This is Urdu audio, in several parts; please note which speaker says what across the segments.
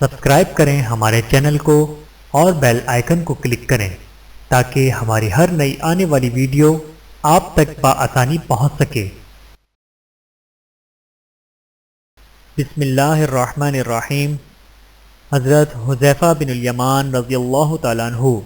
Speaker 1: سبسکرائب کریں ہمارے چینل کو اور بیل آئیکن کو کلک کریں تاکہ ہماری ہر نئی آنے والی ویڈیو آپ تک بآسانی پہنچ سکے۔ بسم اللہ الرحمن الرحیم۔ حضرت حذیفہ بن الیمان رضی اللہ تعالیٰ عنہ۔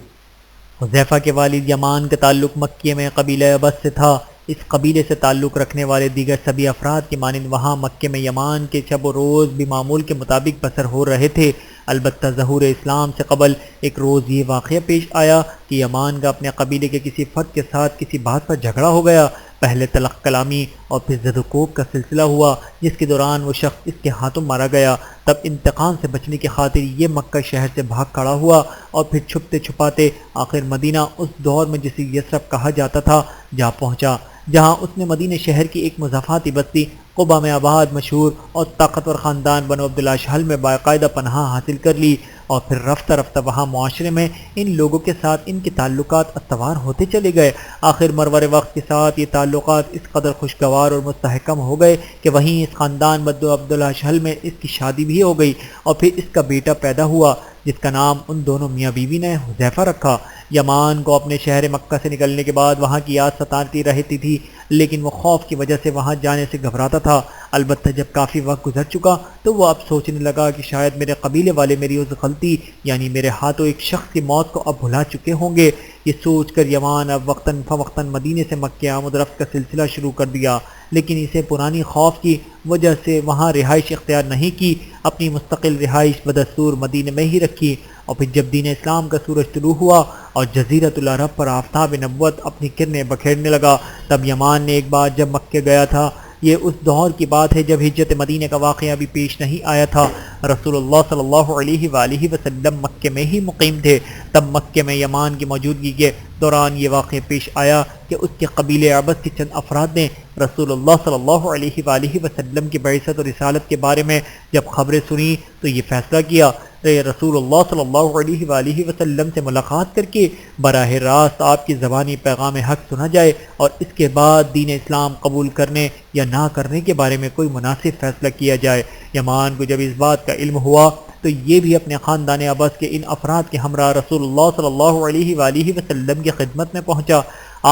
Speaker 1: حذیفہ کے والد یمان کا تعلق مکہ میں قبیلہ ابس سے تھا۔ اس قبیلے سے تعلق رکھنے والے دیگر سبھی افراد کے مانند وہاں مکہ میں یمان کے شب و روز بھی معمول کے مطابق بسر ہو رہے تھے۔ البتہ ظہور اسلام سے قبل ایک روز یہ واقعہ پیش آیا کہ یمان کا اپنے قبیلے کے کسی فرد کے ساتھ کسی بات پر جھگڑا ہو گیا۔ پہلے تلخ کلامی اور پھر زد و کوب کا سلسلہ ہوا، جس کے دوران وہ شخص اس کے ہاتھوں مارا گیا۔ تب انتقام سے بچنے کی خاطر یہ مکہ شہر سے بھاگ کھڑا ہوا اور پھر چھپتے چھپاتے آخر مدینہ، اس دور میں جسے یثرب کہا جاتا تھا، جا پہنچا، جہاں اس نے مدینہ شہر کی ایک مضافاتی بستی قبا میں آباد مشہور اور طاقتور خاندان بنو عبدالاشہل میں باقاعدہ پناہ حاصل کر لی، اور پھر رفتہ رفتہ وہاں معاشرے میں ان لوگوں کے ساتھ ان کے تعلقات استوار ہوتے چلے گئے۔ آخر مرور وقت کے ساتھ یہ تعلقات اس قدر خوشگوار اور مستحکم ہو گئے کہ وہیں اس خاندان بنو عبدالاشہل میں اس کی شادی بھی ہو گئی، اور پھر اس کا بیٹا پیدا ہوا جس کا نام ان دونوں میاں بیوی نے حذیفہ رکھا۔ یمان کو اپنے شہر مکہ سے نکلنے کے بعد وہاں کی یاد ستاتی رہتی تھی، لیکن وہ خوف کی وجہ سے وہاں جانے سے گھبراتا تھا۔ البتہ جب کافی وقت گزر چکا تو وہ اب سوچنے لگا کہ شاید میرے قبیلے والے میری اس غلطی یعنی میرے ہاتھوں ایک شخص کی موت کو اب بھلا چکے ہوں گے۔ یہ سوچ کر یمان اب وقتاً فوقتاً مدینے سے مکہ آمد و رفت کا سلسلہ شروع کر دیا، لیکن اسے پرانی خوف کی وجہ سے وہاں رہائش اختیار نہیں کی، اپنی مستقل رہائش بدستور مدینے میں ہی رکھی۔ اور پھر جب دین اسلام کا سورج طلوع ہوا اور جزیرۃ العرب پر آفتاب نبوت اپنی کرنیں بکھیرنے لگا، تب یمان نے ایک بار جب مکہ گیا تھا، یہ اس دور کی بات ہے جب ہجرت مدینہ کا واقعہ بھی پیش نہیں آیا تھا، رسول اللہ صلی اللہ علیہ وآلہ وسلم مکہ میں ہی مقیم تھے، تب مکہ میں یمان کی موجودگی کے دوران یہ واقعہ پیش آیا کہ اس کے قبیلے عبس کے چند افراد نے رسول اللہ صلی اللہ علیہ وآلہ وسلم کی بعثت اور رسالت کے بارے میں جب خبریں سنی تو یہ فیصلہ کیا کہ رسول اللہ صلی اللہ علیہ وآلہ وسلم سے ملاقات کر کے براہ راست آپ کی زبانی پیغام حق سنا جائے، اور اس کے بعد دین اسلام قبول کرنے یا نہ کرنے کے بارے میں کوئی مناسب فیصلہ کیا جائے۔ یمان کو جب اس بات کا علم ہوا تو یہ بھی اپنے خاندان عبس کے ان افراد کے ہمراہ رسول اللہ صلی اللہ علیہ وآلہ وسلم کی خدمت میں پہنچا،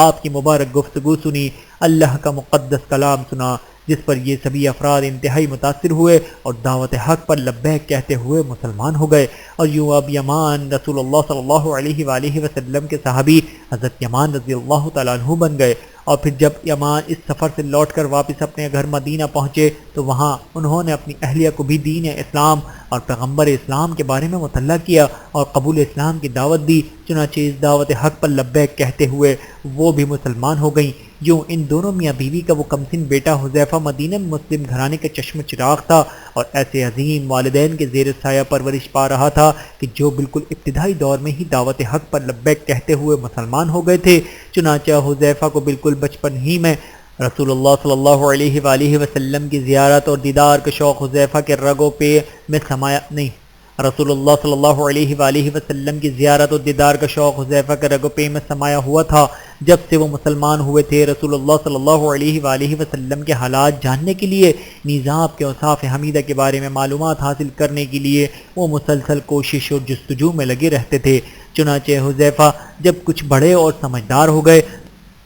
Speaker 1: آپ کی مبارک گفتگو سنی، اللہ کا مقدس کلام سنا، جس پر یہ سبھی افراد انتہائی متاثر ہوئے اور دعوت حق پر لبیک کہتے ہوئے مسلمان ہو گئے، اور یوں اب یمان رسول اللہ صلی اللہ علیہ وآلہ وسلم کے صحابی حضرت یمان رضی اللہ تعالیٰ عنہ بن گئے۔ اور پھر جب یمان اس سفر سے لوٹ کر واپس اپنے گھر مدینہ پہنچے تو وہاں انہوں نے اپنی اہلیہ کو بھی دین اسلام اور پیغمبر اسلام کے بارے میں مطلع کیا اور قبول اسلام کی دعوت دی، چنانچہ اس دعوت حق پر لبیک کہتے ہوئے وہ بھی مسلمان ہو گئیں۔ یوں ان دونوں میاں بیوی کا وہ کمسن بیٹا حذیفہ مدینہ میں مسلم گھرانے کا چشم چراغ تھا، اور ایسے عظیم والدین کے زیر سایہ پرورش پا رہا تھا کہ جو بالکل ابتدائی دور میں ہی دعوت حق پر لبیک کہتے ہوئے مسلمان ہو گئے تھے۔ چنانچہ حذیفہ کو بالکل بچپن ہی میں رسول اللہ صلی اللہ علیہ وآلہ وسلم کی زیارت اور دیدار کا شوق حذیفہ کے رگوں پہ میں سمایا نہیں رسول اللہ صلی اللہ علیہ وآلہ وسلم کی زیارت اور دیدار کا شوق حذیفہ کے رگوں پہ میں سمایا ہوا تھا۔ جب سے وہ مسلمان ہوئے تھے، رسول اللہ صلی اللہ علیہ وآلہ وسلم کے حالات جاننے کے لیے، نظام کے اوصاف حمیدہ کے بارے میں معلومات حاصل کرنے کے لیے وہ مسلسل کوشش اور جستجو میں لگے رہتے تھے۔ چنانچہ حذیفہ جب کچھ بڑے اور سمجھدار ہو گئے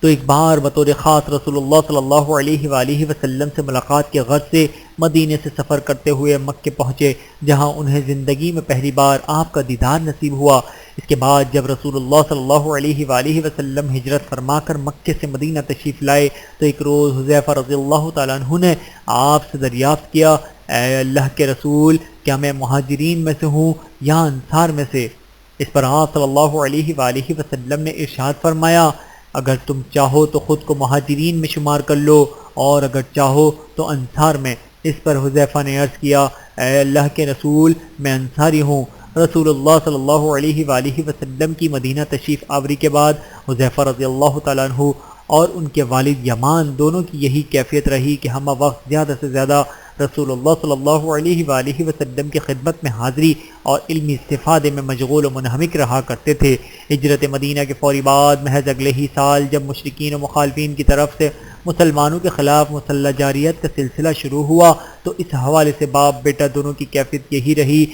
Speaker 1: تو ایک بار بطور خاص رسول اللہ صلی اللہ علیہ وآلہ وسلم سے ملاقات کے غرض سے مدینے سے سفر کرتے ہوئے مکہ پہنچے، جہاں انہیں زندگی میں پہلی بار آپ کا دیدار نصیب ہوا۔ اس کے بعد جب رسول اللہ صلی اللہ علیہ وآلہ وسلم ہجرت فرما کر مکہ سے مدینہ تشریف لائے تو ایک روز حذیفہ رضی اللہ تعالیٰ عنہ نے آپ سے دریافت کیا، اے اللہ کے رسول، کیا میں مہاجرین میں سے ہوں یا انصار میں سے؟ اس پر آپ صلی اللہ علیہ وآلہ وسلم نے ارشاد فرمایا، اگر تم چاہو تو خود کو مہاجرین میں شمار کر لو، اور اگر چاہو تو انصار میں۔ اس پر حذیفہ نے عرض کیا، اے اللہ کے رسول، میں انصاری ہوں۔ رسول اللہ صلی اللہ علیہ وآلہ وسلم کی مدینہ تشریف آوری کے بعد حذیفہ رضی اللہ تعالیٰ عنہ اور ان کے والد یمان دونوں کی یہی کیفیت رہی کہ ہم وقت زیادہ سے زیادہ رسول اللہ صلی اللہ علیہ وآلہ وسلم کی خدمت میں حاضری اور علمی استفادے میں مشغول و منہمک رہا کرتے تھے۔ ہجرت مدینہ کے فوری بعد محض اگلے ہی سال جب مشرکین و مخالفین کی طرف سے مسلمانوں کے خلاف مسلح جاریت کا سلسلہ شروع ہوا تو اس حوالے سے باپ بیٹا دونوں کی کیفیت یہی رہی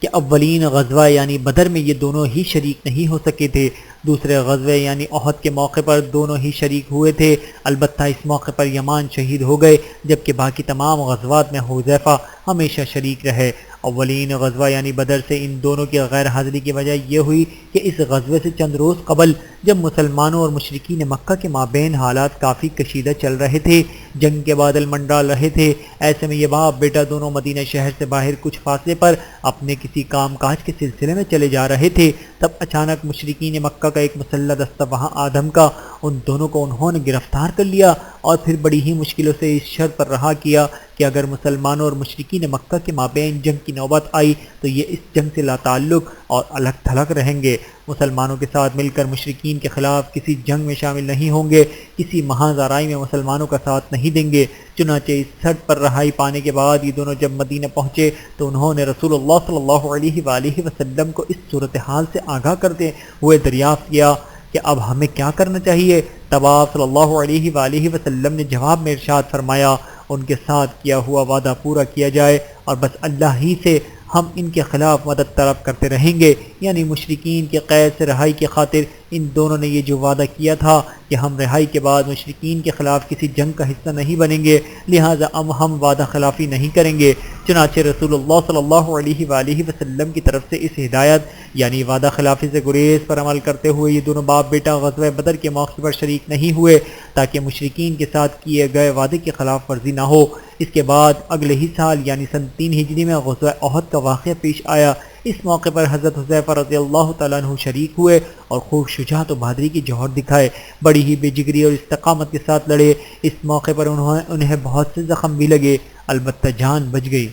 Speaker 1: کہ اولین غزوہ یعنی بدر میں یہ دونوں ہی شریک نہیں ہو سکے تھے، دوسرے غزوے یعنی احد کے موقع پر دونوں ہی شریک ہوئے تھے، البتہ اس موقع پر یمان شہید ہو گئے، جبکہ باقی تمام غزوات میں حذیفہ ہمیشہ شریک رہے۔ اولین غزوہ یعنی بدر سے ان دونوں کی غیر حاضری کی وجہ یہ ہوئی کہ اس غزوے سے چند روز قبل جب مسلمانوں اور مشرکین مکہ کے مابین حالات کافی کشیدہ چل رہے تھے، جنگ کے بادل منڈرا رہے تھے، ایسے میں یہ باپ بیٹا دونوں مدینہ شہر سے باہر کچھ فاصلے پر اپنے کسی کام کاج کے سلسلے میں چلے جا رہے تھے، تب اچانک مشرکین مکہ کا ایک مسلح دستہ وہاں آدم کا ان دونوں کو انہوں نے گرفتار کر لیا اور پھر بڑی ہی مشکلوں سے اس شرط پر رہا کیا کہ اگر مسلمانوں اور مشرکین مکہ کے مابین جنگ کی نوبت آئی تو یہ اس جنگ سے لا تعلق اور الگ تھلگ رہیں گے، مسلمانوں کے ساتھ مل کر مشرکین کے خلاف کسی جنگ میں شامل نہیں ہوں گے، کسی محاذ آرائی میں مسلمانوں کا ساتھ نہیں دیں گے۔ چنانچہ اس شرط پر رہائی پانے کے بعد یہ دونوں جب مدینہ پہنچے تو انہوں نے رسول اللہ صلی اللہ علیہ وآلہ وسلم کو اس صورتحال سے آگاہ کرتے ہوئے دریافت کیا کہ اب ہمیں کیا کرنا چاہیے۔ تب آپ صلی اللہ علیہ وآلہ وسلم نے جواب میں ارشاد فرمایا، ان کے ساتھ کیا ہوا وعدہ پورا کیا جائے اور بس اللہ ہی سے ہم ان کے خلاف مدد طلب کرتے رہیں گے، یعنی مشرکین کے قید سے رہائی کی خاطر ان دونوں نے یہ جو وعدہ کیا تھا کہ ہم رہائی کے بعد مشرکین کے خلاف کسی جنگ کا حصہ نہیں بنیں گے، لہٰذا اب ہم وعدہ خلافی نہیں کریں گے۔ چنانچہ رسول اللہ صلی اللہ علیہ وآلہ وسلم کی طرف سے اس ہدایت یعنی وعدہ خلافی سے گریز پر عمل کرتے ہوئے یہ دونوں باپ بیٹا غزوہ بدر کے موقع پر شریک نہیں ہوئے تاکہ مشرکین کے ساتھ کیے گئے وعدے کی خلاف ورزی نہ ہو۔ اس کے بعد اگلے ہی سال یعنی سن 3 ہجری میں غزوہ احد کا واقعہ پیش آیا۔ اس موقع پر حضرت حذیفہ رضی اللہ تعالیٰ عنہ شریک ہوئے اور خوب شجاعت و بہادری کی جوہر دکھائے، بڑی ہی بے جگری اور استقامت کے ساتھ لڑے۔ اس موقع پر انہیں بہت سے زخم بھی لگے، البتہ جان بچ گئی،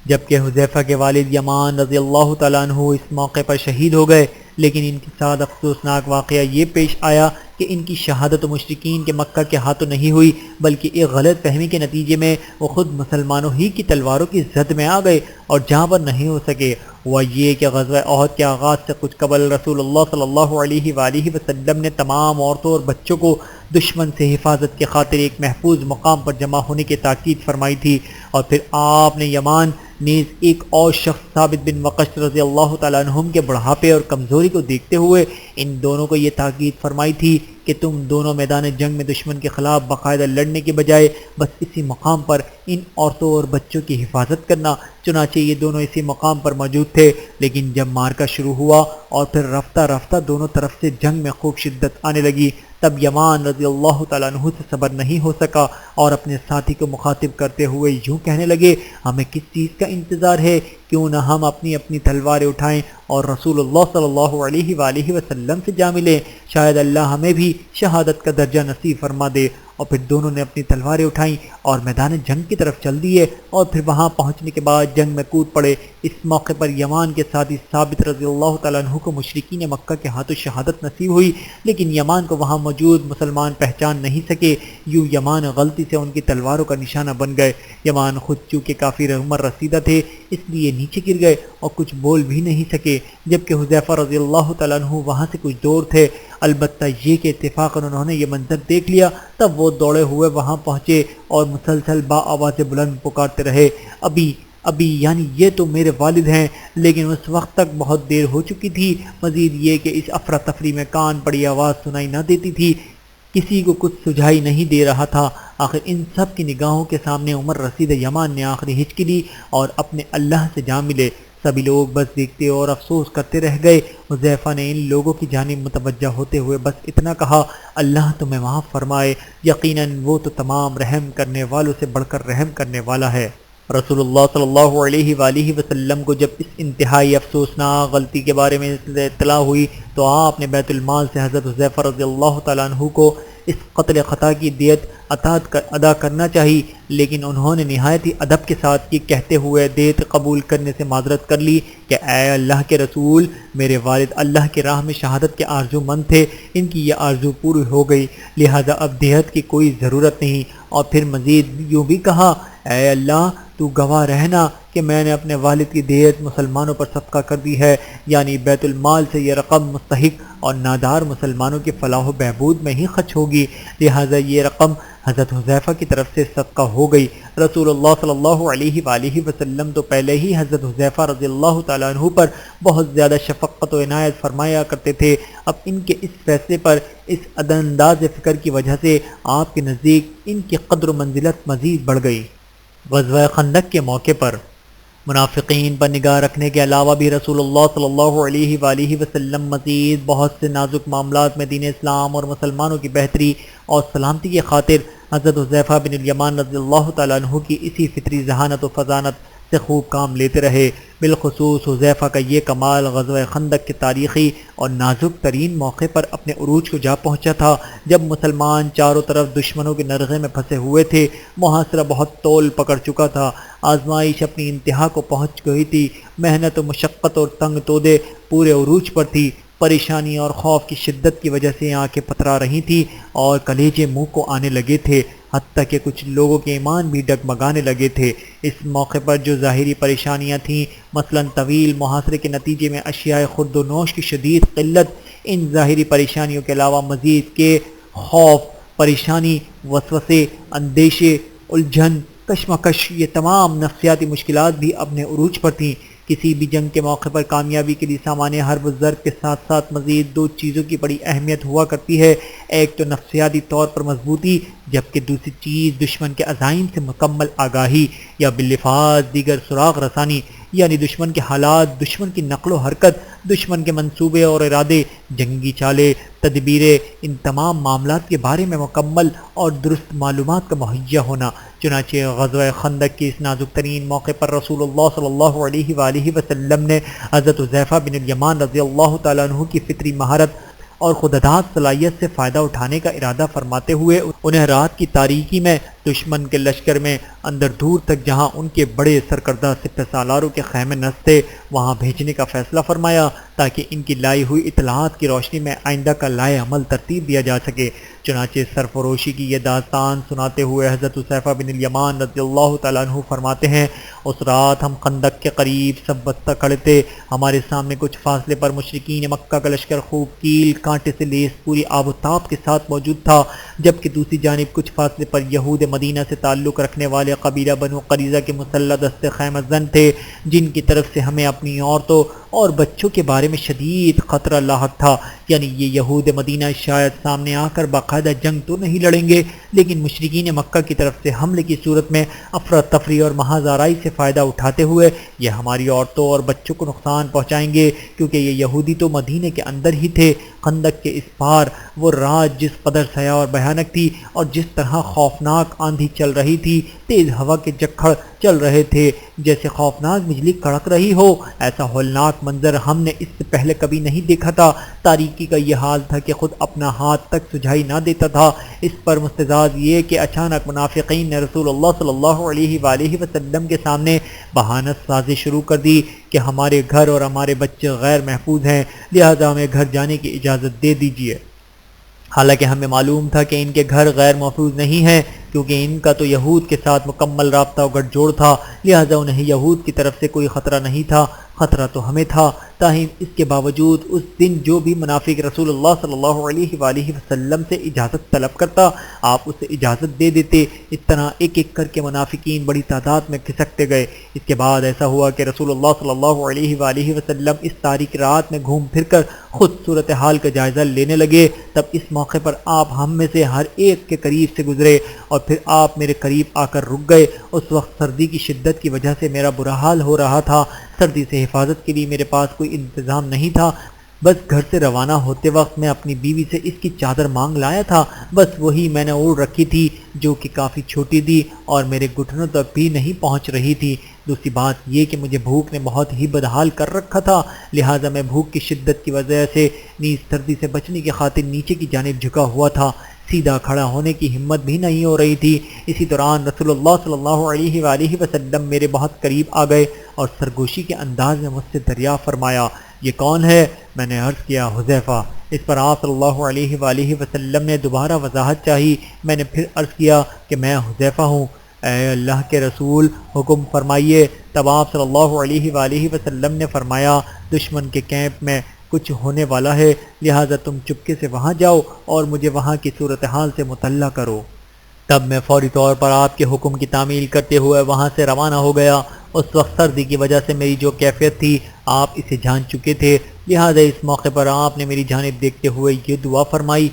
Speaker 1: جبکہ حذیفہ کے والد یمان رضی اللہ تعالیٰ عنہ اس موقع پر شہید ہو گئے، لیکن ان کے ساتھ افسوسناک واقعہ یہ پیش آیا کہ ان کی شہادت مشرکین کے مکہ کے ہاتھوں نہیں ہوئی، بلکہ ایک غلط فہمی کے نتیجے میں وہ خود مسلمانوں ہی کی تلواروں کی زد میں آ گئے اور جہاں پر نہیں ہو سکے۔ وہ یہ کہ غزوہ احد کے آغاز سے کچھ قبل رسول اللہ صلی اللہ علیہ وآلہ وسلم نے تمام عورتوں اور بچوں کو دشمن سے حفاظت کی خاطر ایک محفوظ مقام پر جمع ہونے کی تاکید فرمائی تھی، اور پھر آپ نے یمان نیز ایک اور شخص ثابت بن وقش رضی اللہ تعالیٰ عنہم کے بڑھاپے اور کمزوری کو دیکھتے ہوئے ان دونوں کو یہ تاکید فرمائی تھی کہ تم دونوں میدان جنگ میں دشمن کے خلاف باقاعدہ لڑنے کے بجائے بس اسی مقام پر ان عورتوں اور بچوں کی حفاظت کرنا۔ چنانچہ یہ دونوں اسی مقام پر موجود تھے، لیکن جب مارکا شروع ہوا اور پھر رفتہ رفتہ دونوں طرف سے جنگ میں خوب شدت آنے لگی، تب یمان رضی اللہ تعالیٰ عنہ سے صبر نہیں ہو سکا اور اپنے ساتھی کو مخاطب کرتے ہوئے یوں کہنے لگے، ہمیں کس چیز کا انتظار ہے؟ کیوں نہ ہم اپنی اپنی تلواریں اٹھائیں اور رسول اللہ صلی اللہ علیہ وآلہ وسلم سے جا ملیں، شاید اللہ ہمیں بھی شہادت کا درجہ نصیب فرما دے۔ اور پھر دونوں نے اپنی تلواریں اٹھائیں اور میدان جنگ کی طرف چل دیے، اور پھر وہاں پہنچنے کے بعد جنگ میں کود پڑے۔ اس موقع پر یمان کے ساتھی ثابت رضی اللہ تعالیٰ عنہ کو مشرکین مکہ کے ہاتھوں شہادت نصیب ہوئی، لیکن یمان کو وہاں موجود مسلمان پہچان نہیں سکے، یوں یمان غلطی سے ان کی تلواروں کا نشانہ بن گئے۔ یمان خود چونکہ کافی عمر رسیدہ تھے اس لیے نیچے گر گئے اور کچھ بول بھی نہیں سکے، جبکہ حذیفہ رضی اللہ تعالیٰ عنہ وہاں سے کچھ دور تھے۔ البتہ یہ کہ اتفاقاً انہوں نے یہ منظر دیکھ لیا، تب وہ دوڑے ہوئے وہاں پہنچے اور مسلسل با آواز بلند پکارتے رہے، ابھی ابھی، یعنی یہ تو میرے والد ہیں۔ لیکن اس وقت تک بہت دیر ہو چکی تھی، مزید یہ کہ اس افراتفری میں کان پڑی آواز سنائی نہ دیتی تھی، کسی کو کچھ سجھائی نہیں دے رہا تھا۔ آخر ان سب کی نگاہوں کے سامنے عمر رسید یمان نے آخری ہچکی لی اور اپنے اللہ سے جا ملے۔ سبھی لوگ بس دیکھتے اور افسوس کرتے رہ گئے۔ حذیفہ نے ان لوگوں کی جانب متوجہ ہوتے ہوئے بس اتنا کہا، اللہ تمہیں معاف فرمائے، یقیناً وہ تو تمام رحم کرنے والوں سے بڑھ کر رحم کرنے والا ہے۔ رسول اللہ صلی اللہ علیہ وآلہ وسلم کو جب اس انتہائی افسوسناک غلطی کے بارے میں اطلاع ہوئی تو آپ نے بیت المال سے حضرت حذیفہ رضی اللہ تعالیٰ عنہ کو اس قتل خطا کی دیت ادا کرنا چاہی، لیکن انہوں نے نہایت ہی ادب کے ساتھ یہ کہتے ہوئے دیت قبول کرنے سے معذرت کر لی کہ اے اللہ کے رسول، میرے والد اللہ کی راہ میں شہادت کے آرزو مند تھے، ان کی یہ آرزو پوری ہو گئی، لہذا اب دیت کی کوئی ضرورت نہیں۔ اور پھر مزید یوں بھی کہا، اے اللہ تو گواہ رہنا کہ میں نے اپنے والد کی دیت مسلمانوں پر صدقہ کر دی ہے، یعنی بیت المال سے یہ رقم مستحق اور نادار مسلمانوں کی فلاح و بہبود میں ہی خرچ ہوگی، لہٰذا یہ رقم حضرت حذیفہ کی طرف سے صدقہ ہو گئی۔ رسول اللہ صلی اللہ علیہ وآلہ وسلم تو پہلے ہی حضرت حذیفہ رضی اللہ تعالیٰ عنہ پر بہت زیادہ شفقت و عنایت فرمایا کرتے تھے۔ اب ان کے اس فیصلے پر اس عدم انداز فکر کی وجہ سے آپ کے نزدیک ان کی قدر و منزلت مزید بڑھ گئی۔ غزوہ خندق کے موقع پر منافقین پر نگاہ رکھنے کے علاوہ بھی رسول اللہ صلی اللہ علیہ وآلہ وسلم مزید بہت سے نازک معاملات میں دین اسلام اور مسلمانوں کی بہتری اور سلامتی کی خاطر حضرت حذیفہ بن الیمان رضی اللہ تعالیٰ عنہ کی اسی فطری ذہانت و فضانت سے خوب کام لیتے رہے۔ بالخصوص حذیفہ کا یہ کمال غزوہ خندق کے تاریخی اور نازک ترین موقع پر اپنے عروج کو جا پہنچا تھا، جب مسلمان چاروں طرف دشمنوں کے نرغے میں پھنسے ہوئے تھے۔ محاصرہ بہت طول پکڑ چکا تھا، آزمائش اپنی انتہا کو پہنچ گئی تھی، محنت و مشقت اور تنگ تودے پورے عروج پر تھی۔ پریشانی اور خوف کی شدت کی وجہ سے آنکھیں پتھرا رہی تھیں اور کلیجے منہ کو آنے لگے تھے، حتیٰ کہ کچھ لوگوں کے ایمان بھی ڈگمگانے لگے تھے۔ اس موقع پر جو ظاہری پریشانیاں تھیں، مثلا طویل محاصرے کے نتیجے میں اشیاء خورد و نوش کی شدید قلت، ان ظاہری پریشانیوں کے علاوہ مزید کے خوف، پریشانی، وسوسے، اندیشے، الجھن، کشمکش، یہ تمام نفسیاتی مشکلات بھی اپنے عروج پر تھیں۔ کسی بھی جنگ کے موقع پر کامیابی کے لیے سامان حرب و ضرب کے ساتھ ساتھ مزید دو چیزوں کی بڑی اہمیت ہوا کرتی ہے، ایک تو نفسیاتی طور پر مضبوطی، جبکہ دوسری چیز دشمن کے عزائم سے مکمل آگاہی یا باللفاظ دیگر سراغ رسانی، یعنی دشمن کے حالات، دشمن کی نقل و حرکت، دشمن کے منصوبے اور ارادے، جنگی چالیں، تدبیریں، ان تمام معاملات کے بارے میں مکمل اور درست معلومات کا مہیا ہونا۔ چنانچہ غزوہ خندق کے اس نازک ترین موقع پر رسول اللہ صلی اللہ علیہ وآلہ وسلم نے حضرت حذیفہ بن الیمان رضی اللہ تعالیٰ عنہ کی فطری مہارت اور خودداد صلاحیت سے فائدہ اٹھانے کا ارادہ فرماتے ہوئے انہیں رات کی تاریکی میں دشمن کے لشکر میں اندر دور تک جہاں ان کے بڑے سرکردہ سپہ سالاروں کے خیمے نصب تھے وہاں بھیجنے کا فیصلہ فرمایا، تاکہ ان کی لائی ہوئی اطلاعات کی روشنی میں آئندہ کا لائے عمل ترتیب دیا جا سکے۔ چنانچہ سرفروشی کی یہ داستان سناتے ہوئے حضرت حذیفہ بن الیمان رضی اللہ تعالیٰ عنہ فرماتے ہیں، اس رات ہم خندق کے قریب سب بستہ کھڑے تھے، ہمارے سامنے کچھ فاصلے پر مشرکین مکہ کا لشکر خوب کیل کانٹے سے لیس پوری آب و تاب کے ساتھ موجود تھا، جبکہ دوسری جانب کچھ فاصلے پر یہود مدینہ سے تعلق رکھنے والے قبیلہ بنو قریظہ کے مسلح دستے خیمہ زن تھے، جن کی طرف سے ہمیں اپنی عورتوں اور بچوں کے بارے میں شدید خطرہ لاحق تھا، یعنی یہ یہود مدینہ شاید سامنے آ کر باقاعدہ جنگ تو نہیں لڑیں گے، لیکن مشرکین مکہ کی طرف سے حملے کی صورت میں افراتفری اور محض آرائی سے فائدہ اٹھاتے ہوئے یہ ہماری عورتوں اور بچوں کو نقصان پہنچائیں گے، کیونکہ یہ یہودی تو مدینے کے اندر ہی تھے۔ خندق کے اس پار وہ رات جس قدر سیاہ اور بھیانک تھی اور جس طرح خوفناک آندھی چل رہی تھی، تیز ہوا کے جھکڑ چل رہے تھے، جیسے خوفناک بجلی کڑک رہی ہو، ایسا ہولناک منظر ہم نے اس سے پہلے کبھی نہیں دیکھا تھا۔ تاریکی کا یہ حال تھا کہ خود اپنا ہاتھ تک سجھائی نہ دیتا تھا۔ اس پر مستزاد یہ کہ اچانک منافقین نے رسول اللہ صلی اللہ علیہ وآلہ وسلم کے سامنے بہانت سازی شروع کر دی کہ ہمارے گھر اور ہمارے بچے غیر محفوظ ہیں، لہذا ہمیں گھر جانے کی اجازت دے دیجیے۔ حالانکہ ہمیں معلوم تھا کہ ان کے گھر غیر محفوظ نہیں ہیں، کیونکہ ان کا تو یہود کے ساتھ مکمل رابطہ و گٹھ جوڑ تھا، لہذا انہیں یہود کی طرف سے کوئی خطرہ نہیں تھا، خطرہ تو ہمیں تھا۔ تاہم اس کے باوجود اس دن جو بھی منافق رسول اللہ صلی اللہ علیہ وآلہ وسلم سے اجازت طلب کرتا، آپ اسے اجازت دے دیتے۔ اس طرح ایک ایک کر کے منافقین بڑی تعداد میں کھسکتے گئے۔ اس کے بعد ایسا ہوا کہ رسول اللہ صلی اللہ علیہ وآلہ وسلم اس تاریک رات میں گھوم پھر کر خود صورتحال کا جائزہ لینے لگے۔ تب اس موقع پر آپ ہم میں سے ہر ایک کے قریب سے گزرے اور پھر آپ میرے قریب آ کر رک گئے۔ اس وقت سردی کی شدت کی وجہ سے میرا برا حال ہو رہا تھا، سردی سے حفاظت کے لیے میرے پاس کوئی انتظام نہیں تھا، بس گھر سے روانہ ہوتے وقت میں اپنی بیوی سے اس کی چادر مانگ لایا تھا، بس وہی میں نے اوڑھ رکھی تھی، جو کہ کافی چھوٹی تھی اور میرے گھٹنوں تک بھی نہیں پہنچ رہی تھی۔ دوسری بات یہ کہ مجھے بھوک نے بہت ہی بدحال کر رکھا تھا، لہٰذا میں بھوک کی شدت کی وجہ سے نیز سردی سے بچنے کی خاطر نیچے کی جانب جھکا ہوا تھا، سیدھا کھڑا ہونے کی ہمت بھی نہیں ہو رہی تھی۔ اسی دوران رسول اللہ صلی اللہ علیہ وآلہ وسلم میرے بہت قریب آ گئے اور سرگوشی کے انداز میں مجھ سے دریافت فرمایا، یہ کون ہے؟ میں نے عرض کیا، حذیفہ۔ اس پر آپ صلی اللہ علیہ وآلہ وسلم نے دوبارہ وضاحت چاہی۔ میں نے پھر عرض کیا کہ میں حذیفہ ہوں۔ اے اللہ کے رسول، حکم فرمائیے۔ تب آپ صلی اللہ علیہ وآلہ وسلم نے فرمایا، دشمن کے کیمپ میں کچھ ہونے والا ہے، لہٰذا تم چپکے سے وہاں جاؤ اور مجھے وہاں کی صورتحال سے مطلع کرو۔ تب میں فوری طور پر آپ کے حکم کی تعمیل کرتے ہوئے وہاں سے روانہ ہو گیا۔ اس وقت سردی کی وجہ سے میری جو کیفیت تھی آپ اسے جان چکے تھے، لہذا اس موقع پر آپ نے میری جانب دیکھتے ہوئے یہ دعا فرمائی: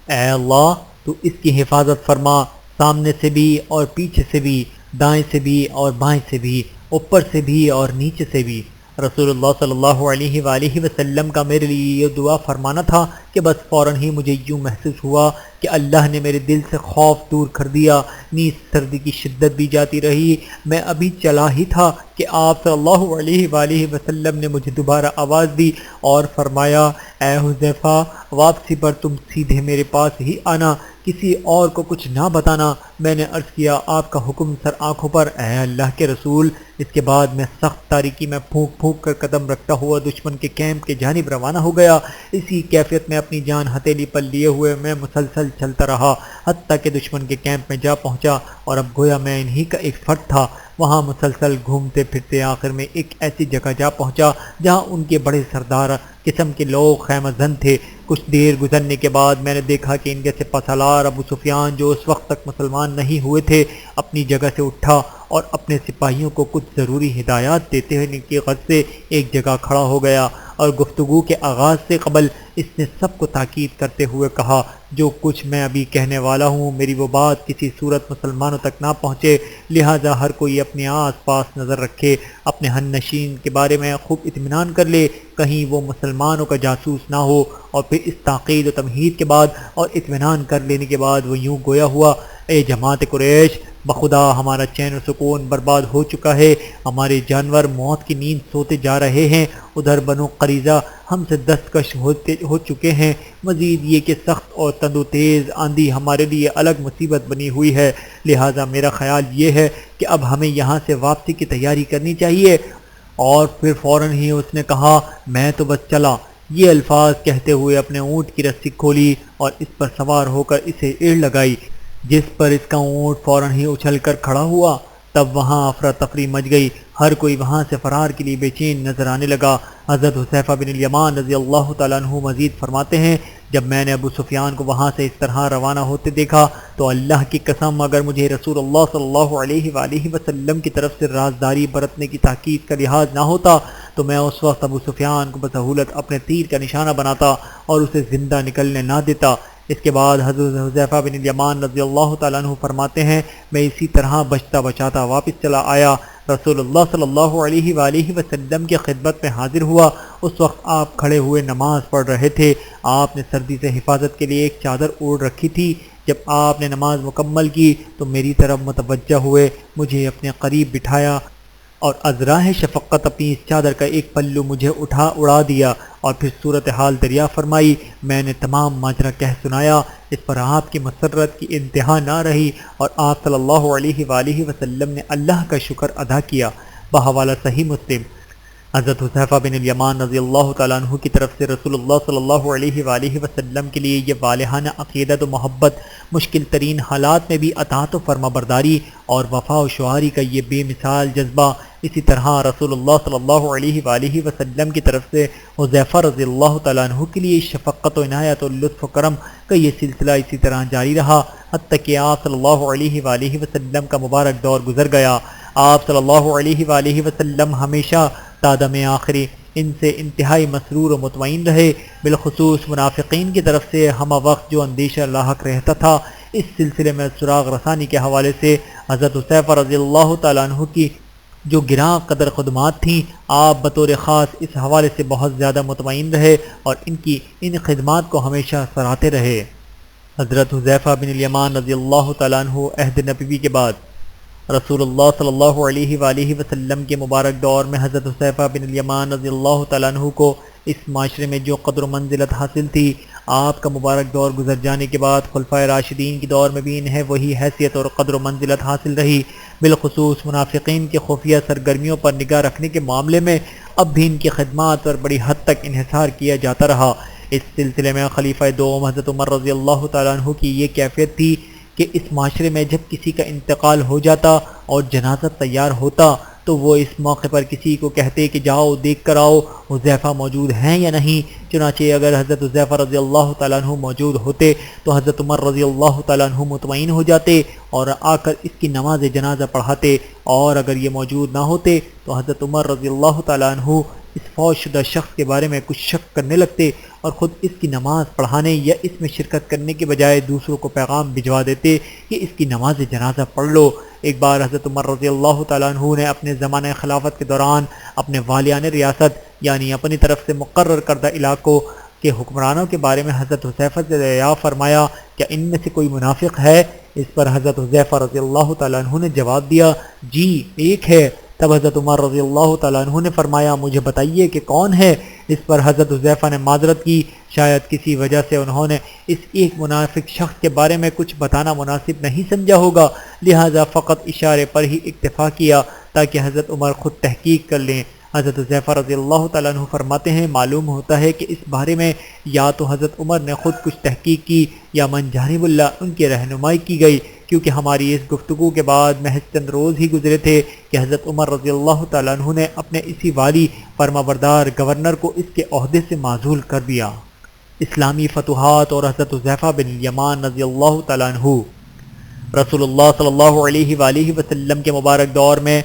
Speaker 1: اے اللہ، تو اس کی حفاظت فرما، سامنے سے بھی اور پیچھے سے بھی، دائیں سے بھی اور بائیں سے بھی، اوپر سے بھی اور نیچے سے بھی۔ رسول اللہ صلی اللہ علیہ وآلہ وسلم کا میرے لیے یہ دعا فرمانا تھا کہ بس فوراً ہی مجھے یوں محسوس ہوا کہ اللہ نے میرے دل سے خوف دور کر دیا، نیز سردی کی شدت بھی جاتی رہی۔ میں ابھی چلا ہی تھا کہ آپ صلی اللہ علیہ وآلہ وسلم نے مجھے دوبارہ آواز دی اور فرمایا: اے حذیفہ، واپسی پر تم سیدھے میرے پاس ہی آنا، کسی اور کو کچھ نہ بتانا۔ میں نے عرض کیا: آپ کا حکم سر آنکھوں پر اے اللہ کے رسول۔ اس کے بعد میں سخت تاریکی میں پھونک پھونک کر قدم رکھتا ہوا دشمن کے کیمپ کی جانب روانہ ہو گیا۔ اسی کیفیت میں اپنی جان ہتھیلی پر لیے ہوئے میں مسلسل چلتا رہا، حتیٰ کہ دشمن کے کیمپ میں جا پہنچا، اور اب گویا میں انہی کا ایک فرد تھا۔ وہاں مسلسل گھومتے پھرتے آخر میں ایک ایسی جگہ جا پہنچا جہاں ان کے بڑے سردار قسم کے لوگ خیمہ زن تھے۔ کچھ دیر گزرنے کے بعد میں نے دیکھا کہ ان کے سپہ سالار ابو سفیان، جو اس وقت تک مسلمان نہیں ہوئے تھے، اپنی جگہ سے اٹھا اور اپنے سپاہیوں کو کچھ ضروری ہدایات دیتے ہوئے کی غرض سے ایک جگہ کھڑا ہو گیا، اور گفتگو کے آغاز سے قبل اس نے سب کو تاکید کرتے ہوئے کہا: جو کچھ میں ابھی کہنے والا ہوں، میری وہ بات کسی صورت مسلمانوں تک نہ پہنچے، لہٰذا ہر کوئی اپنے آس پاس نظر رکھے، اپنے ہم نشین کے بارے میں خوب اطمینان کر لے، کہیں وہ مسلمانوں کا جاسوس نہ ہو۔ اور پھر اس تاکید و تمہید کے بعد اور اطمینان کر لینے کے بعد وہ یوں گویا ہوا: اے جماعت قریش، بخدا ہمارا چین و سکون برباد ہو چکا ہے، ہمارے جانور موت کی نیند سوتے جا رہے ہیں، ادھر بنو قریظہ ہم سے دستکش ہو چکے ہیں، مزید یہ کہ سخت اور تند و تیز آندھی ہمارے لیے الگ مصیبت بنی ہوئی ہے، لہٰذا میرا خیال یہ ہے کہ اب ہمیں یہاں سے واپسی کی تیاری کرنی چاہیے۔ اور پھر فوراً ہی اس نے کہا: میں تو بس چلا۔ یہ الفاظ کہتے ہوئے اپنے اونٹ کی رسی کھولی اور اس پر سوار ہو کر اسے ایڑ لگائی، جس پر اس کا اونٹ فوراً ہی اچھل کر کھڑا ہوا۔ تب وہاں افراتفری مچ گئی، ہر کوئی وہاں سے فرار کے لیے بے چین نظر آنے لگا۔ حضرت حذیفہ بن الیمان رضی اللہ تعالیٰ عنہ مزید فرماتے ہیں: جب میں نے ابو سفیان کو وہاں سے اس طرح روانہ ہوتے دیکھا تو اللہ کی قسم، اگر مجھے رسول اللہ صلی اللہ علیہ وآلہ وسلم کی طرف سے رازداری برتنے کی تاکید کا لحاظ نہ ہوتا تو میں اس وقت ابو سفیان کو بسہولت اپنے تیر کا نشانہ بناتا اور اسے زندہ نکلنے نہ دیتا۔ اس کے بعد حضرت حذیفہ بن الیمان رضی اللہ تعالیٰ عنہ فرماتے ہیں: میں اسی طرح بچتا بچاتا واپس چلا آیا، رسول اللہ صلی اللہ علیہ وآلہ وسلم کی خدمت میں حاضر ہوا۔ اس وقت آپ کھڑے ہوئے نماز پڑھ رہے تھے۔ آپ نے سردی سے حفاظت کے لیے ایک چادر اوڑھ رکھی تھی۔ جب آپ نے نماز مکمل کی تو میری طرف متوجہ ہوئے، مجھے اپنے قریب بٹھایا اور از راہ شفقت اپنی اس چادر کا ایک پلو مجھے اڑا دیا اور پھر صورتحال دریافت فرمائی۔ میں نے تمام ماجرا کہہ سنایا۔ اس پر آپ کی مسرت کی انتہا نہ رہی اور آپ صلی اللہ علیہ وآلہ وسلم نے اللہ کا شکر ادا کیا۔ بحوالہ صحیح مسلم، حضرت حذیفہ بن الیمان رضی اللہ تعالیٰ عنہ کی طرف سے رسول اللہ صلی اللہ علیہ وآلہ وسلم کے لیے یہ والہانہ عقیدت و محبت، مشکل ترین حالات میں بھی اطاعت و فرما برداری اور وفا و شعاری کا یہ بے مثال جذبہ، اسی طرح رسول اللہ صلی اللہ علیہ وآلہ وسلم کی طرف سے حذیفہ رضی اللہ تعالیٰ عنہ کے لیے شفقت و عنایت و لطف و کرم کا یہ سلسلہ اسی طرح جاری رہا، حتیٰ کہ آپ صلی اللہ علیہ وآلہ وسلم کا مبارک دور گزر گیا۔ آپ صلی اللہ علیہ وآلہ وسلم ہمیشہ تادم آخری ان سے انتہائی مسرور و مطمئن رہے، بالخصوص منافقین کی طرف سے ہمہ وقت جو اندیشہ لاحق رہتا تھا۔ اس سلسلے میں سراغ رسانی کے حوالے سے حضرت حذیفہ رضی اللہ تعالیٰ عنہ کی جو گراں قدر خدمات تھیں، آپ بطور خاص اس حوالے سے بہت زیادہ مطمئن رہے اور ان خدمات کو ہمیشہ سراہتے رہے۔ حضرت حذیفہ بن الیمان رضی اللہ تعالیٰ عنہ عہد نبوی کے بعد رسول اللہ صلی اللہ علیہ وآلہ وسلم کے مبارک دور میں حضرت حذیفہ بن الیمان رضی اللہ تعالیٰ عنہ کو اس معاشرے میں جو قدر و منزلت حاصل تھی، آپ کا مبارک دور گزر جانے کے بعد خلفائے راشدین کی دور میں بھی انہیں وہی حیثیت اور قدر و منزلت حاصل رہی۔ بالخصوص منافقین کے خفیہ سرگرمیوں پر نگاہ رکھنے کے معاملے میں اب بھی ان کی خدمات پر بڑی حد تک انحصار کیا جاتا رہا۔ اس سلسلے میں خلیفہ دوم حضرت عمر رضی اللہ تعالیٰ عنہ کی یہ کیفیت تھی کہ اس معاشرے میں جب کسی کا انتقال ہو جاتا اور جنازہ تیار ہوتا تو وہ اس موقع پر کسی کو کہتے کہ جاؤ دیکھ کر آؤ حذیفہ موجود ہیں یا نہیں۔ چنانچہ اگر حضرت حذیفہ رضی اللہ تعالیٰ عنہ موجود ہوتے تو حضرت عمر رضی اللہ تعالیٰ عنہ مطمئن ہو جاتے اور آ کر اس کی نماز جنازہ پڑھاتے، اور اگر یہ موجود نہ ہوتے تو حضرت عمر رضی اللہ تعالیٰ عنہ اس فوت شدہ شخص کے بارے میں کچھ شک کرنے لگتے اور خود اس کی نماز پڑھانے یا اس میں شرکت کرنے کے بجائے دوسروں کو پیغام بھجوا دیتے کہ اس کی نماز جنازہ پڑھ لو۔ ایک بار حضرت عمر رضی اللہ تعالیٰ عنہ نے اپنے زمانہ خلافت کے دوران اپنے والیان ریاست یعنی اپنی طرف سے مقرر کردہ علاقوں کے حکمرانوں کے بارے میں حضرت حذیفہ سے دریافت فرمایا کیا ان میں سے کوئی منافق ہے؟ اس پر حضرت حذیفہ رضی اللہ تعالیٰ عنہ نے جواب دیا جی ایک ہے۔ تب حضرت عمر رضی اللہ تعالیٰ عنہ نے فرمایا مجھے بتائیے کہ کون ہے؟ اس پر حضرت حذیفہ نے معذرت کی، شاید کسی وجہ سے انہوں نے اس ایک منافق شخص کے بارے میں کچھ بتانا مناسب نہیں سمجھا ہوگا، لہذا فقط اشارے پر ہی اکتفا کیا تاکہ حضرت عمر خود تحقیق کر لیں۔ حضرت حذیفہ رضی اللہ تعالیٰ عنہ فرماتے ہیں معلوم ہوتا ہے کہ اس بارے میں یا تو حضرت عمر نے خود کچھ تحقیق کی یا من جانب اللہ ان کی رہنمائی کی گئی، کیونکہ ہماری اس گفتگو کے بعد محض چند روز ہی گزرے تھے کہ حضرت عمر رضی اللہ تعالیٰ عنہ نے اپنے اسی والی فرمانبردار گورنر کو اس کے عہدے سے معزول کر دیا۔ اسلامی فتوحات اور حضرت حذیفہ بن الیمان رضی اللہ تعالیٰ عنہ رسول اللہ صلی اللہ علیہ وآلہ وسلم کے مبارک دور میں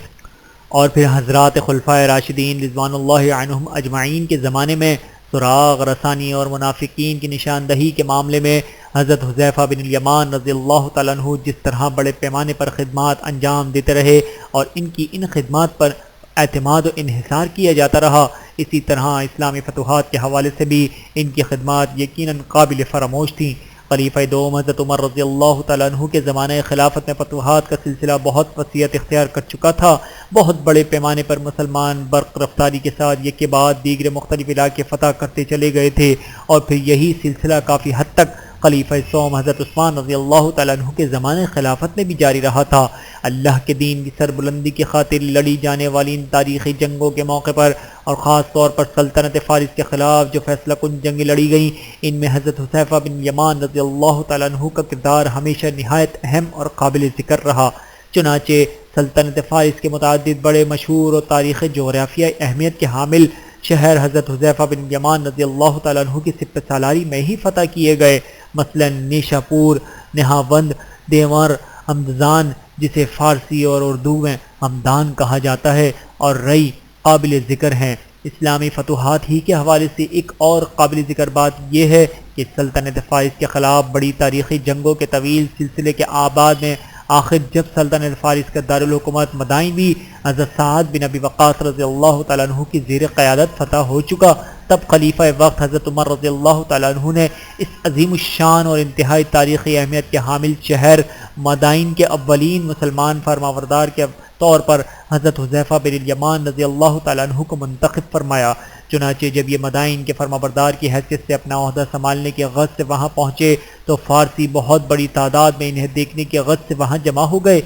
Speaker 1: اور پھر حضرات خلفائے راشدین رضوان اللہ عنہم اجمعین کے زمانے میں سراغ رسانی اور منافقین کی نشاندہی کے معاملے میں حضرت حذیفہ بن الیمان رضی اللہ تعالیٰ عنہ جس طرح بڑے پیمانے پر خدمات انجام دیتے رہے اور ان کی ان خدمات پر اعتماد و انحصار کیا جاتا رہا، اسی طرح اسلامی فتوحات کے حوالے سے بھی ان کی خدمات یقیناً قابل فراموش تھیں۔ خلیفہ دوم حضرت عمر رضی اللہ تعالیٰ عنہ کے زمانہ خلافت میں فتوحات کا سلسلہ بہت وسعت اختیار کر چکا تھا، بہت بڑے پیمانے پر مسلمان برق رفتاری کے ساتھ یک کے بعد دیگر مختلف علاقے فتح کرتے چلے گئے تھے، اور پھر یہی سلسلہ کافی حد تک خلیفہ سوم حضرت عثمان رضی اللہ تعالیٰ عنہ کے زمانہ خلافت میں بھی جاری رہا تھا۔ اللہ کے دین کی سربلندی کی خاطر لڑی جانے والی ان تاریخی جنگوں کے موقع پر اور خاص طور پر سلطنت فارس کے خلاف جو فیصلہ کن جنگیں لڑی گئیں، ان میں حضرت حذیفہ بن یمان رضی اللہ تعالیٰ عنہ کا کردار ہمیشہ نہایت اہم اور قابل ذکر رہا۔ چنانچہ سلطنت فارس کے متعدد بڑے مشہور اور تاریخ جغرافیائی اہمیت کے حامل شہر حضرت حذیفہ بن یمان رضی اللہ تعالیٰ عنہ کی سپہ سالاری میں ہی فتح کیے گئے، مثلا نیشا پور، نہاوند، دیور، ہمدان جسے فارسی اور اردو میں ہمدان کہا جاتا ہے، اور رئی قابل ذکر ہیں۔ اسلامی فتوحات ہی کے حوالے سے ایک اور قابل ذکر بات یہ ہے کہ سلطنت فارس کے خلاف بڑی تاریخی جنگوں کے طویل سلسلے کے آباد میں آخر جب سلطنت فارس کا دارالحکومت مدائن بھی حضرت سعد بن ابی وقاص رضی اللہ تعالیٰ عنہ کی زیر قیادت فتح ہو چکا، تب خلیفہ وقت حضرت عمر رضی اللہ تعالیٰ عنہ نے اس عظیم الشان اور انتہائی تاریخی اہمیت کے حامل شہر مدائن کے اولین مسلمان فرمانبردار کے طور پر حضرت حذیفہ بن الیمان رضی اللہ تعالیٰ عنہ کو منتخب فرمایا۔ چنانچہ جب یہ مدائن کے فرمانبردار کی حیثیت سے اپنا عہدہ سنبھالنے کی غرض سے وہاں پہنچے تو فارسی بہت بڑی تعداد میں انہیں دیکھنے کی غرض سے وہاں جمع ہو گئے،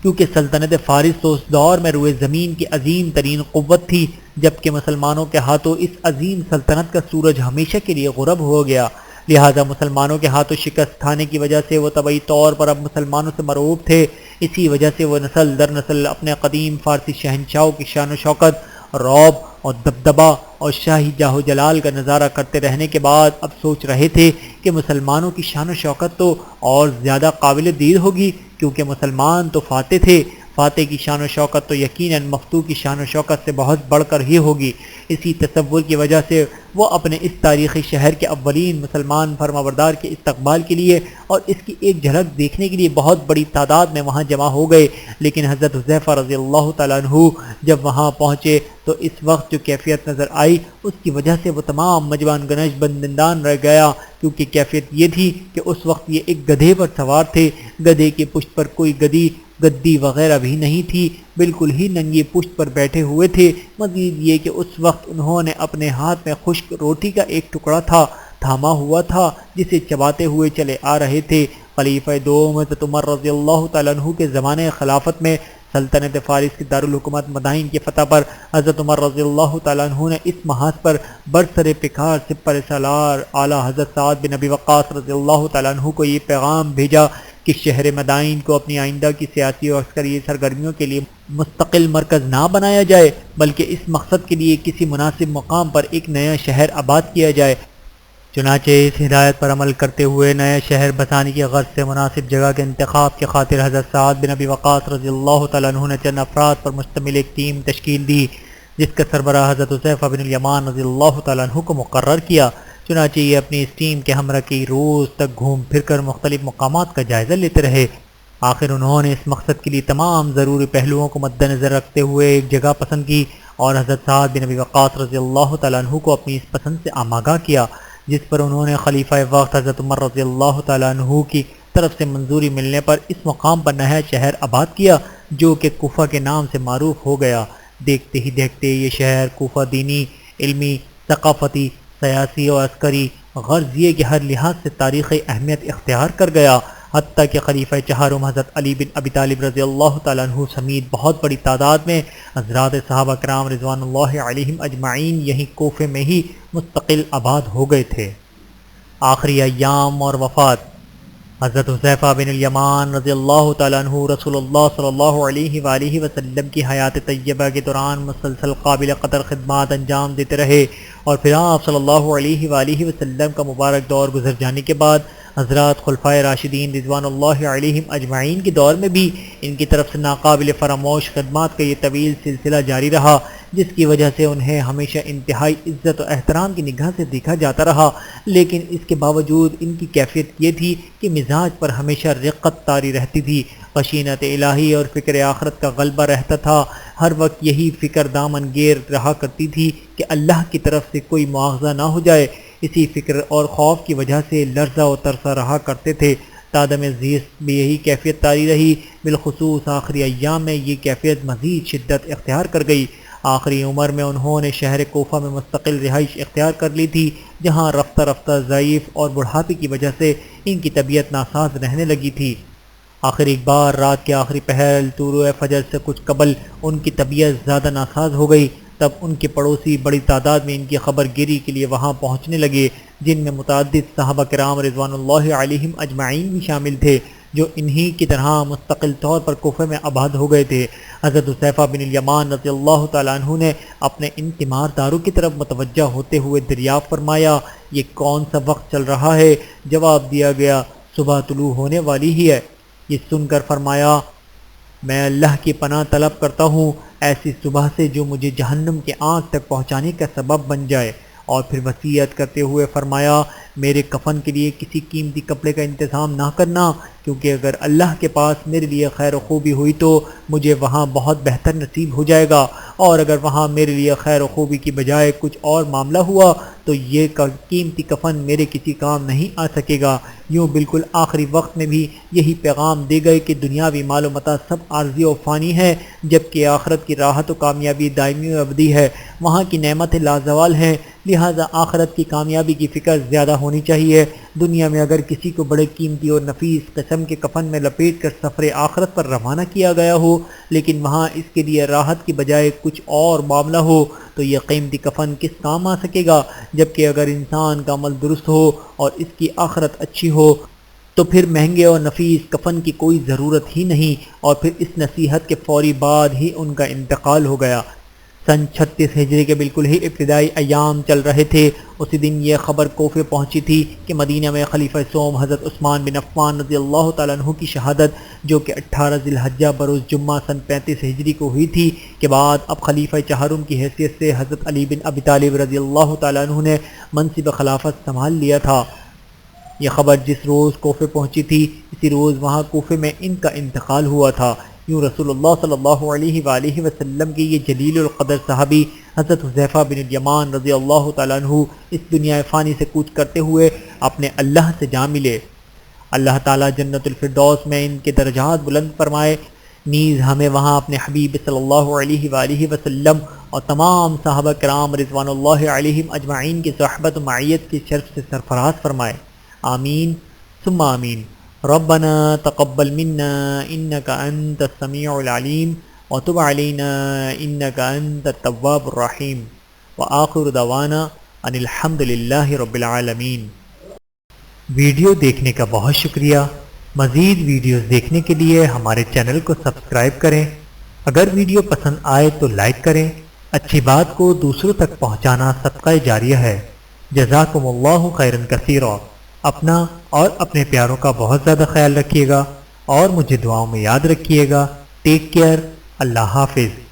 Speaker 1: کیونکہ سلطنت فارس تو اس دور میں روئے زمین کی عظیم ترین قوت تھی، جبکہ مسلمانوں کے ہاتھوں اس عظیم سلطنت کا سورج ہمیشہ کے لیے غرب ہو گیا، لہذا مسلمانوں کے ہاتھوں شکست کھانے کی وجہ سے وہ طبعی طور پر اب مسلمانوں سے مرعوب تھے۔ اسی وجہ سے وہ نسل در نسل اپنے قدیم فارسی شہنشاہوں کی شان و شوکت، رعب اور دبدبہ اور شاہی جاہ و جلال کا نظارہ کرتے رہنے کے بعد اب سوچ رہے تھے کہ مسلمانوں کی شان و شوکت تو اور زیادہ قابل دید ہوگی، کیونکہ مسلمان تو فاتح تھے، فاتح کی شان و شوکت تو یقیناً مفتوح کی شان و شوکت سے بہت بڑھ کر ہی ہوگی۔ اسی تصور کی وجہ سے وہ اپنے اس تاریخی شہر کے اولین مسلمان فرمانبردار کے استقبال کے لیے اور اس کی ایک جھلک دیکھنے کے لیے بہت بڑی تعداد میں وہاں جمع ہو گئے، لیکن حضرت حذیفہ رضی اللہ تعالیٰ عنہ جب وہاں پہنچے تو اس وقت جو کیفیت نظر آئی اس کی وجہ سے وہ تمام مجبان گنج بندندان رہ گیا، کیونکہ کیفیت یہ تھی کہ اس وقت یہ ایک گدھے پر سوار تھے، گدھے کی پشت پر کوئی گدی وغیرہ بھی نہیں تھی، بالکل ہی ننگی پشت پر بیٹھے ہوئے تھے۔ مزید یہ کہ اس وقت انہوں نے اپنے ہاتھ میں خشک روٹی کا ایک ٹکڑا تھاما ہوا تھا جسے چباتے ہوئے چلے آ رہے تھے۔ خلیفہ دوم حضرت عمر رضی اللہ تعالیٰ عنہ کے زمانے خلافت میں سلطنت فارس کی دارالحکومت مدائن کی فتح پر حضرت عمر رضی اللہ تعالیٰ عنہ نے اس محاذ پر برسر پکار سپر سالار اعلیٰ حضرت سعد بن ابی وقاص رضی اللہ تعالیٰ عنہ کو یہ پیغام بھیجا کہ شہر مدائن کو اپنی آئندہ کی سیاسی اور عسکری سرگرمیوں کے لیے مستقل مرکز نہ بنایا جائے، بلکہ اس مقصد کے لیے کسی مناسب مقام پر ایک نیا شہر آباد کیا جائے۔ چنانچہ اس ہدایت پر عمل کرتے ہوئے نئے شہر بسانے کی غرض سے مناسب جگہ کے انتخاب کی خاطر حضرت سعد بن ابی وقاص رضی اللہ تعالیٰ عنہ نے چند افراد پر مشتمل ایک ٹیم تشکیل دی، جس کا سربراہ حضرت حذیفہ بن الیمان رضی اللہ تعالیٰ عنہ کو مقرر کیا۔ چنانچہ یہ اپنی اس ٹیم کے ہمراہ کئی روز تک گھوم پھر کر مختلف مقامات کا جائزہ لیتے رہے۔ آخر انہوں نے اس مقصد کے لیے تمام ضروری پہلوؤں کو مد نظر رکھتے ہوئے ایک جگہ پسند کی اور حضرت سعد بن ابی وقاص رضی اللہ تعالیٰ عنہ کو اپنی اس پسند سے آماگاہ کیا، جس پر انہوں نے خلیفہ وقت حضرت عمر رضی اللہ تعالیٰ عنہ کی طرف سے منظوری ملنے پر اس مقام پر نیا شہر آباد کیا، جو کہ کوفہ کے نام سے معروف ہو گیا۔ دیکھتے ہی دیکھتے یہ شہر کوفہ دینی، علمی، ثقافتی، سیاسی اور عسکری غرض یہ کہ ہر لحاظ سے تاریخی اہمیت اختیار کر گیا، حتیٰ کہ خلیفہ چہارم حضرت علی بن ابی طالب رضی اللہ تعالیٰ عنہ سمیت بہت بڑی تعداد میں حضرات صحابہ کرام رضوان اللہ علیہم اجمعین یہیں کوفے میں ہی مستقل آباد ہو گئے تھے۔ آخری ایام اور وفات حضرت حذیفہ بن الیمان رضی اللہ تعالیٰ عنہ رسول اللہ صلی اللہ علیہ وآلہ وسلم کی حیات طیبہ کے دوران مسلسل قابل قدر خدمات انجام دیتے رہے، اور پھر آپ صلی اللہ علیہ وآلہ وسلم کا مبارک دور گزر جانے کے بعد حضرات خلفائے راشدین رضوان اللہ علیہم اجمعین کے دور میں بھی ان کی طرف سے ناقابل فراموش خدمات کا یہ طویل سلسلہ جاری رہا، جس کی وجہ سے انہیں ہمیشہ انتہائی عزت و احترام کی نگاہ سے دیکھا جاتا رہا۔ لیکن اس کے باوجود ان کی کیفیت یہ تھی کہ مزاج پر ہمیشہ رقت طاری رہتی تھی، خشینت الہی اور فکر آخرت کا غلبہ رہتا تھا۔ ہر وقت یہی فکر دامن گیر رہا کرتی تھی کہ اللہ کی طرف سے کوئی مواخذہ نہ ہو جائے۔ اسی فکر اور خوف کی وجہ سے لرزہ و ترسہ رہا کرتے تھے۔ تادم زیست بھی یہی کیفیت طاری رہی، بالخصوص آخری ایام میں یہ کیفیت مزید شدت اختیار کر گئی۔ آخری عمر میں انہوں نے شہر کوفہ میں مستقل رہائش اختیار کر لی تھی، جہاں رفتہ رفتہ ضعیف اور بڑھاپے کی وجہ سے ان کی طبیعت ناساز رہنے لگی تھی۔ آخر ایک بار رات کے آخری پہر طلوع فجر سے کچھ قبل ان کی طبیعت زیادہ ناساز ہو گئی۔ تب ان کے پڑوسی بڑی تعداد میں ان کی خبر گیری کے لیے وہاں پہنچنے لگے، جن میں متعدد صحابہ کرام رضوان اللہ علیہم اجمعین بھی شامل تھے، جو انہی کی طرح مستقل طور پر کوفہ میں آباد ہو گئے تھے۔ حضرت حذیفہ بن الیمان رضی اللہ تعالیٰ عنہ نے اپنے ان تیمارداروں کی طرف متوجہ ہوتے ہوئے دریافت فرمایا، یہ کون سا وقت چل رہا ہے؟ جواب دیا گیا، صبح طلوع ہونے والی ہی ہے۔ یہ سن کر فرمایا، میں اللہ کی پناہ طلب کرتا ہوں ایسی صبح سے جو مجھے جہنم کے آگ تک پہنچانے کا سبب بن جائے۔ اور پھر وصیت کرتے ہوئے فرمایا، میرے کفن کے لیے کسی قیمتی کپڑے کا انتظام نہ کرنا، کیونکہ اگر اللہ کے پاس میرے لیے خیر و خوبی ہوئی تو مجھے وہاں بہت بہتر نصیب ہو جائے گا، اور اگر وہاں میرے لیے خیر و خوبی کی بجائے کچھ اور معاملہ ہوا تو یہ قیمتی کفن میرے کسی کام نہیں آ سکے گا۔ یوں بالکل آخری وقت میں بھی یہی پیغام دے گئے کہ دنیاوی مال و متاع سب عارضی و فانی ہے، جبکہ آخرت کی راحت و کامیابی دائمی و ابدی ہے، وہاں کی نعمتیں لازوال ہیں، لہٰذا آخرت کی کامیابی کی فکر زیادہ ہونی چاہیے۔ دنیا میں اگر کسی کو بڑے قیمتی اور نفیس قسم کے کفن میں لپیٹ کر سفر آخرت پر روانہ کیا گیا ہو، لیکن وہاں اس کے لیے راحت کی بجائے کچھ اور معاملہ ہو، تو یہ قیمتی کفن کس کام آ سکے گا؟ جبکہ اگر انسان کا عمل درست ہو اور اس کی آخرت اچھی ہو تو پھر مہنگے اور نفیس کفن کی کوئی ضرورت ہی نہیں۔ اور پھر اس نصیحت کے فوری بعد ہی ان کا انتقال ہو گیا۔ سن 36 ہجری کے بالکل ہی ابتدائی ایام چل رہے تھے، اسی دن یہ خبر کوفے پہنچی تھی کہ مدینہ میں خلیفہ سوم حضرت عثمان بن عفان رضی اللہ تعالیٰ عنہ کی شہادت، جو کہ 18 ذی الحجہ بروز جمعہ سن 35 ہجری کو ہوئی تھی، کے بعد اب خلیفہ چہارم کی حیثیت سے حضرت علی بن ابی طالب رضی اللہ تعالیٰ عنہ نے منصب خلافت سنبھال لیا تھا۔ یہ خبر جس روز کوفے پہنچی تھی، اسی روز وہاں کوفے میں ان کا انتقال ہوا تھا۔ یوں رسول اللہ صلی اللہ علیہ وآلہ وسلم کی یہ جلیل القدر صحابی حضرت حذیفہ بن الیمان رضی اللہ تعالیٰ عنہ اس دنیا فانی سے کوچ کرتے ہوئے اپنے اللہ سے جا ملے۔ اللہ تعالیٰ جنت الفردوس میں ان کے درجات بلند فرمائے، نیز ہمیں وہاں اپنے حبیب صلی اللہ علیہ وآلہ وسلم اور تمام صحابہ کرام رضوان اللہ علیہم اجمعین کی صحبت و معیت کی شرف سے سرفراز فرمائے، آمین ثم آمین۔ ربنا تقبل منا انك انت السميع العليم وتب علينا انك انت التواب الرحيم وآخر دعوانا ان الحمد للہ رب العالمین۔ ویڈیو دیکھنے کا بہت شکریہ۔ مزید ویڈیوز دیکھنے کے لیے ہمارے چینل کو سبسکرائب کریں۔ اگر ویڈیو پسند آئے تو لائک کریں۔ اچھی بات کو دوسروں تک پہنچانا صدقہ جاریہ ہے۔ جزاکم اللہ خیرا کثیرا۔ اپنا اور اپنے پیاروں کا بہت زیادہ خیال رکھیے گا اور مجھے دعاؤں میں یاد رکھیے گا۔ Take care. اللہ حافظ۔